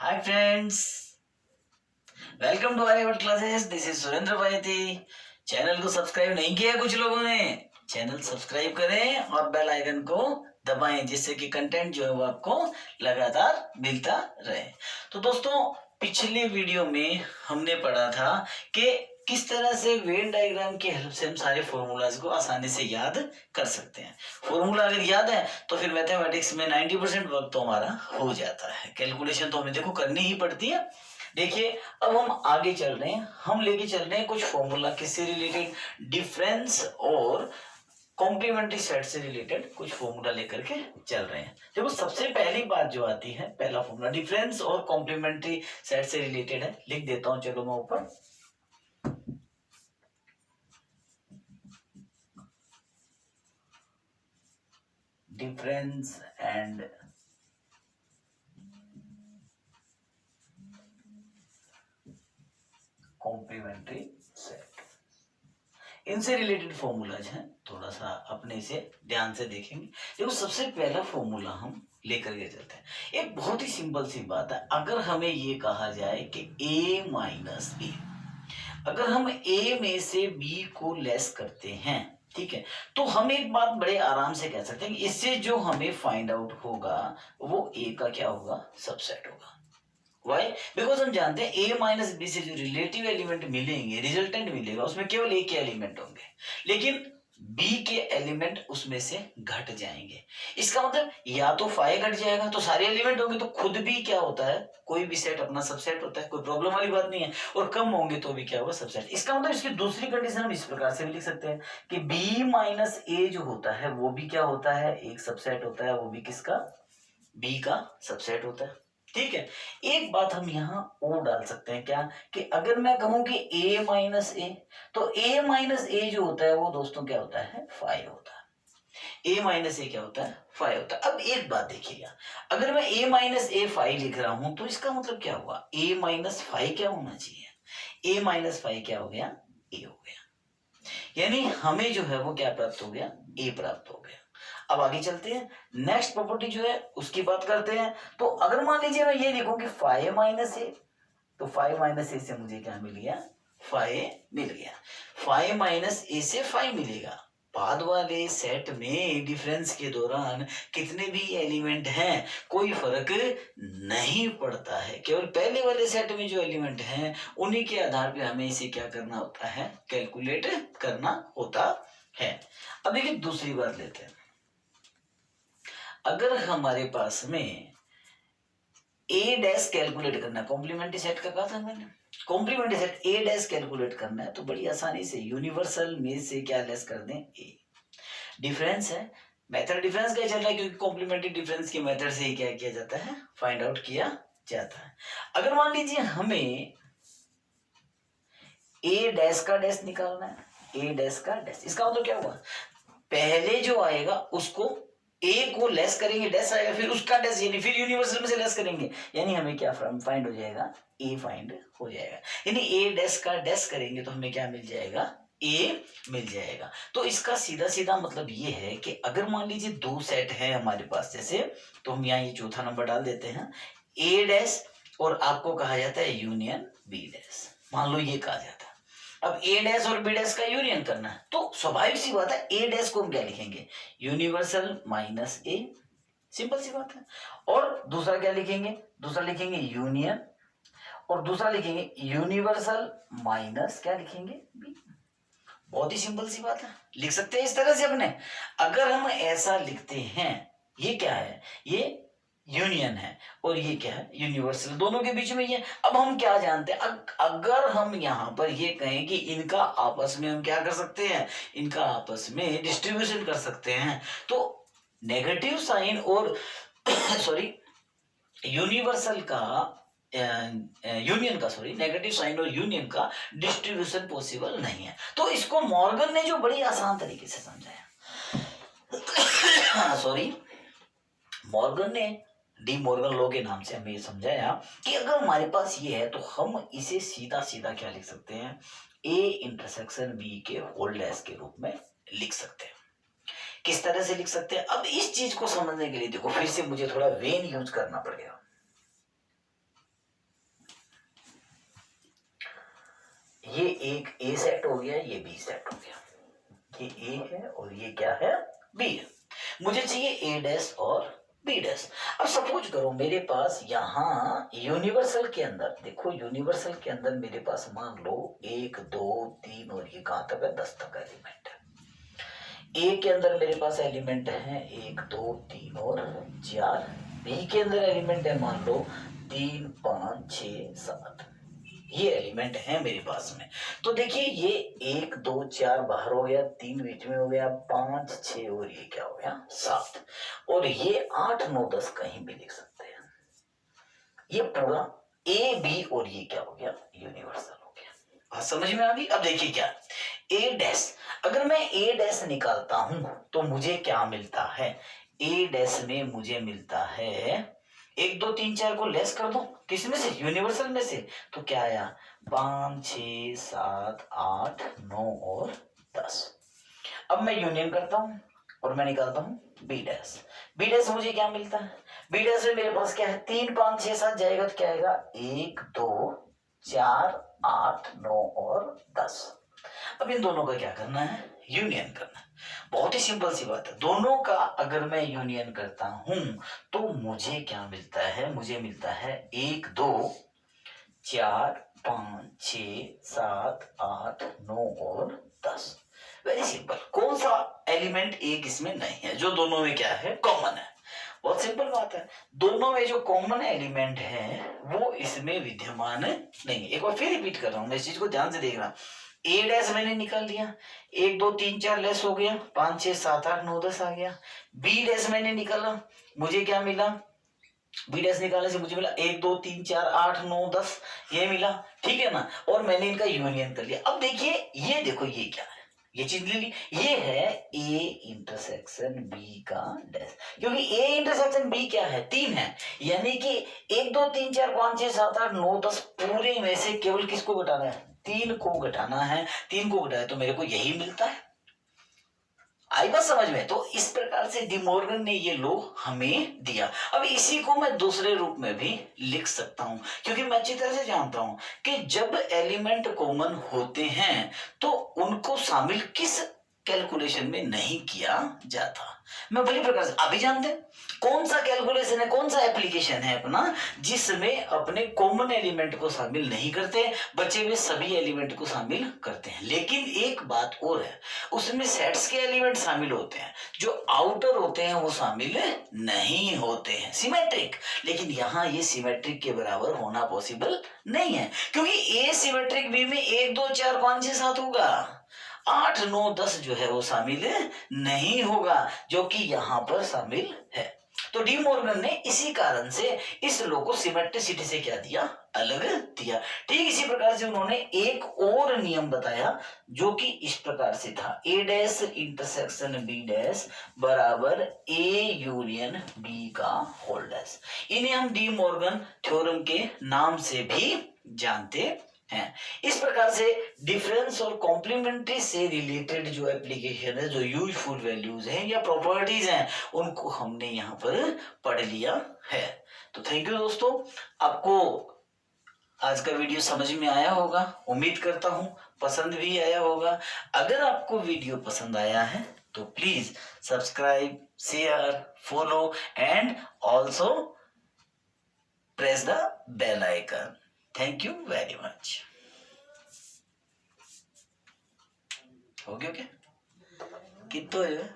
Hi friends, welcome to our classes. This is Surendra Bhaiti. Channel को subscribe नहीं किया कुछ लोगों ने, चैनल सब्सक्राइब करें और बेल आइकन को दबाएं जिससे कि कंटेंट जो है वो आपको लगातार मिलता रहे। तो दोस्तों, पिछले वीडियो में हमने पढ़ा था कि किस तरह से वेन डायग्राम की हेल्प से हम सारे फॉर्मूलाज को आसानी से याद कर सकते हैं। फॉर्मूला अगर याद है तो फिर मैथमेटिक्स में 90% वक्त तो हमारा हो जाता है। कैलकुलेशन तो हमें देखो करनी ही पड़ती है। देखिए, अब हम आगे चल रहे हैं, हम लेके चल रहे हैं कुछ फॉर्मूला किससे रिलेटेड, डिफरेंस और कॉम्प्लीमेंट्री सेट से रिलेटेड कुछ फॉर्मूला लेकर के चल रहे हैं। देखो, सबसे पहली बात जो आती है, पहला फॉर्मूला डिफरेंस और कॉम्प्लीमेंट्री सेट से रिलेटेड है। लिख देता हूं, चलो मैं ऊपर। डिफरेंस एंड कॉम्प्लीमेंट्री सेट, इनसे रिलेटेड फॉर्मूलाज हैं। थोड़ा सा अपने से ध्यान से देखेंगे। देखो, सबसे पहला फॉर्मूला हम लेकर के चलते हैं। एक बहुत ही सिंपल सी बात है। अगर हमें ये कहा जाए कि a माइनस ए, अगर हम a में से b को लेस करते हैं, ठीक है, तो हम एक बात बड़े आराम से कह सकते हैं कि इससे जो हमें फाइंड आउट होगा वो a का क्या होगा, सबसेट होगा। वाई? बिकॉज हम जानते हैं ए माइनस बी से जो रिलेटिव एलिमेंट मिलेंगे, रिजल्टेंट मिलेगा, उसमें केवल ए के एलिमेंट होंगे, लेकिन बी के एलिमेंट उसमें से घट जाएंगे। इसका मतलब या तो फाइव घट जाएगा तो सारे एलिमेंट होंगे, तो खुद भी क्या होता है, कोई भी सेट अपना सबसेट होता है, कोई प्रॉब्लम वाली बात नहीं है। और कम होंगे तो भी क्या होगा, सबसेट। इसका मतलब इसकी दूसरी कंडीशन हम इस प्रकार से भी लिख सकते हैं कि बी माइनस ए जो होता है वो भी क्या होता है, एक सबसेट होता है, वो भी किसका, बी का सबसेट होता है। ठीक है, एक बात हम यहाँ और डाल सकते हैं क्या, कि अगर मैं कहूं कि a माइनस ए, तो a माइनस ए जो होता है वो दोस्तों क्या होता है, फाइव होता है। a माइनस ए क्या होता है, फाइव होता है। अब एक बात देखिएगा, अगर मैं a माइनस ए फाइव लिख रहा हूं तो इसका मतलब क्या हुआ, a माइनस फाइव क्या होना चाहिए, a माइनस फाइव क्या हो गया, a हो गया। यानी हमें जो है वो क्या प्राप्त हो गया, a प्राप्त हो गया। अब आगे चलते हैं, नेक्स्ट प्रॉपर्टी जो है उसकी बात करते हैं। तो अगर मान लीजिए मैं ये लिखूं कि फाइव माइनस ए, तो फाइव माइनस ए से मुझे क्या मिल गया, फाइव मिल गया। फाइव माइनस ए से फाइव मिलेगा। बाद वाले सेट में डिफरेंस के दौरान कितने भी एलिमेंट हैं कोई फर्क नहीं पड़ता है, केवल पहले वाले सेट में जो एलिमेंट हैं उन्हीं के आधार पे हमें इसे क्या करना होता है, कैलकुलेट करना होता है। अब देखिए, दूसरी बात लेते हैं। अगर हमारे पास में ए डैश कैलकुलेट करना है, कॉम्प्लीमेंट्री सेट का कहा था मैंने, complementary set A dash calculate करना है, तो बड़ी आसानी से यूनिवर्सल में से क्या लेस कर दें, ए। डिफरेंस है, मेथड डिफरेंस का चल रहा है, क्योंकि कॉम्प्लीमेंट्री डिफरेंस के मेथड से ही क्या किया जाता है, फाइंड आउट किया जाता है। अगर मान लीजिए हमें ए डैश का डैश निकालना है, ए डैश का डैश, इसका मतलब क्या हुआ, पहले जो आएगा उसको ए को लेस करेंगे, डैश आएगा, फिर उसका डैश, यानी फिर यूनिवर्सल में से लेस करेंगे, यानी हमें क्या फाइंड हो जाएगा, ए फाइंड हो जाएगा। यानी ए डैश का डैश करेंगे तो हमें क्या मिल जाएगा, ए मिल जाएगा। तो इसका सीधा सीधा मतलब ये है कि अगर मान लीजिए दो सेट है हमारे पास, जैसे, तो हम यहाँ ये चौथा नंबर डाल देते हैं, ए डैश और आपको कहा जाता है यूनियन बी डैश, मान लो ये कहा जाता है। अब ए डैश और बी डैश का यूनियन करना है, तो स्वाभाविक सी बात है ए डैश को हम क्या लिखेंगे, यूनिवर्सल माइनस ए, सिंपल सी बात है। और दूसरा क्या लिखेंगे, दूसरा लिखेंगे यूनियन, और दूसरा लिखेंगे यूनिवर्सल माइनस क्या लिखेंगे, बी। बहुत ही सिंपल सी बात है, लिख सकते हैं इस तरह से अपने। अगर हम ऐसा लिखते हैं, ये क्या है, ये यूनियन है, और ये क्या है, यूनिवर्सल, दोनों के बीच में ये। अब हम क्या जानते हैं, अगर हम यहाँ पर ये कहें कि इनका आपस में हम क्या कर सकते हैं, इनका आपस में डिस्ट्रीब्यूशन कर सकते हैं, तो नेगेटिव साइन और सॉरी यूनिवर्सल का यूनियन का, सॉरी नेगेटिव साइन और यूनियन का डिस्ट्रीब्यूशन पॉसिबल नहीं है। तो इसको मॉर्गन ने जो बड़ी आसान तरीके से समझाया सॉरी मॉर्गन ने डी मॉर्गन लॉ के नाम से हमें ये समझाया कि अगर हमारे पास ये है तो हम इसे सीधा सीधा क्या लिख सकते हैं, ए इंटरसेक्शन बी के होल डैश के रूप में लिख सकते हैं। किस तरह से लिख सकते हैं, अब इस चीज को समझने के लिए देखो फिर से मुझे थोड़ा वेन यूज करना पड़ेगा। ये एक ए सेट हो गया, ये बी सेट हो गया, ये ए है और ये क्या है, बी है। मुझे चाहिए ए डैश और बी डैश। अब सपोज करो मेरे पास यहाँ यूनिवर्सल के अंदर, देखो यूनिवर्सल के अंदर मेरे पास मान लो 1 2 3 और ये कहाँ तक है, 10 तक एलिमेंट है। ए के अंदर मेरे पास एलिमेंट है 1 2 3 और 4। बी के अंदर एलिमेंट है मान लो 3 5 6 7, ये एलिमेंट है मेरे पास में। तो देखिए ये 1 2 4 बाहर हो गया, 3 बीच में हो गया, 5 6 और ये क्या हो गया 7, और ये 8 9 10 कहीं भी लिख सकते हैं। ये पूरा ए बी और ये क्या हो गया, यूनिवर्सल हो गया। बात समझ में आ गई। अब देखिए क्या ए डैश, अगर मैं ए डैश निकालता हूं तो मुझे क्या मिलता है, ए डैश में मुझे मिलता है 1 2 3 4 को लेस कर दो, किस में से, यूनिवर्सल में से, तो क्या आया 5 6 7 8 9 और 10। अब मैं यूनियन करता हूं और मैं निकालता हूं बी डैश। बी डैश मुझे क्या मिलता है, बी डैश में मेरे पास क्या है 3 5 6 7 जाएगा तो क्या आएगा 1 2 4 8 9 और 10। अब इन दोनों का क्या करना है, यूनियन करना है। बहुत ही सिंपल सी बात है, दोनों का अगर मैं यूनियन करता हूं तो मुझे क्या मिलता है, मुझे मिलता है 1 2 4 5 6 7 8 9 और 10। Very simple. कौन सा एलिमेंट एक इसमें नहीं है जो दोनों में क्या है, कॉमन है। बहुत सिंपल बात है, दोनों में जो कॉमन एलिमेंट है वो इसमें विद्यमान नहीं है। एक बार फिर रिपीट कर रहा हूं, मैं इस चीज को ध्यान से देख रहा हूं। ए डैश मैंने निकाल लिया, 1 2 3 4 लेस हो गया, 5 6 7 8 9 10 आ गया। बी डैश मैंने निकाला, मुझे क्या मिला, बी डैश निकालने से मुझे मिला 1 2 3 4 8 9 10, ये मिला, ठीक है ना। और मैंने इनका यूनियन कर लिया। अब देखिए ये देखो ये क्या है, ये चीज ले ली, ये है ए इंटरसेक्शन बी का डैश, क्योंकि ए इंटरसेक्शन बी क्या है, 3 है, यानी कि 1 2 3 4 5 6 7 8 9 10 पूरे में से केवल किसको घटाना है, 3 को घटाना है। 3 को घटाए तो मेरे को यही मिलता है। आई बात समझ में। तो इस प्रकार से डिमॉर्गन ने ये लो हमें दिया। अब इसी को मैं दूसरे रूप में भी लिख सकता हूं, क्योंकि मैं अच्छी तरह से जानता हूं कि जब एलिमेंट कॉमन होते हैं तो उनको शामिल किस कैलकुलेशन में नहीं किया जाता। मैं बड़ी प्रकार से अभी जानते हैं कौन सा कैलकुलेशन है, कौन सा एप्लीकेशन है अपना, जिसमें अपने कॉमन एलिमेंट को शामिल नहीं करते, बचे हुए सभी एलिमेंट को शामिल करते हैं। लेकिन एक बात और है, उसमें सेट्स के एलिमेंट शामिल होते हैं, जो आउटर होते हैं वो शामिल नहीं होते हैं, सिमेट्रिक। लेकिन यहाँ ये सिमेट्रिक के बराबर होना पॉसिबल नहीं है, क्योंकि ए सिमेट्रिक बी में 1 2 4 5 6 7 होगा, 8 9 10 जो है वो शामिल नहीं होगा, जो कि यहां पर शामिल है। तो डी मॉर्गन ने इसी कारण से इस लो को सिमेट्रिसिटी से क्या दिया, अलग दिया। ठीक इसी प्रकार से उन्होंने एक और नियम बताया जो कि इस प्रकार से था, ए डैश इंटरसेक्शन बी डैश बराबर ए यूनियन बी का होल डैश। इन्हें हम डी मॉर्गन थ्योरम के नाम से भी जानते हैं। इस प्रकार से डिफरेंस और कॉम्प्लीमेंट्री से रिलेटेड जो एप्लीकेशन है, जो यूजफुल वैल्यूज हैं या प्रॉपर्टीज हैं, उनको हमने यहाँ पर पढ़ लिया है। तो थैंक यू दोस्तों, आपको आज का वीडियो समझ में आया होगा, उम्मीद करता हूं पसंद भी आया होगा। अगर आपको वीडियो पसंद आया है तो please subscribe, share, follow and also press the bell icon. Thank you very much. हो गया क्या, कितना है?